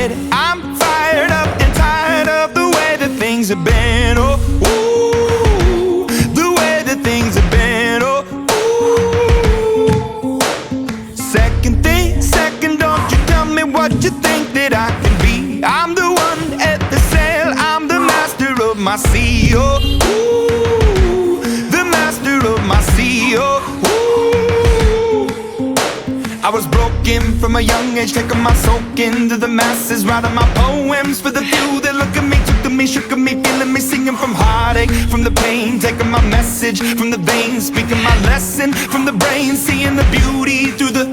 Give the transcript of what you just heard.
head. I'm fired up and tired of the way that things have been. Oh, ooh, the way that things have been. Oh, ooh. Second, don't you tell me what you think that I can be. I'm the one at the sail, I'm the master of my sea. Oh, ooh, the master of my sea. Oh, ooh. I was broken from a young age, taking my soak into the masses, writing my poems for the few that look at me, took to me, shook at me, feeling me, singing from heartache, from the pain, taking my message from the veins, speaking my lesson from the brain, seeing the beauty through the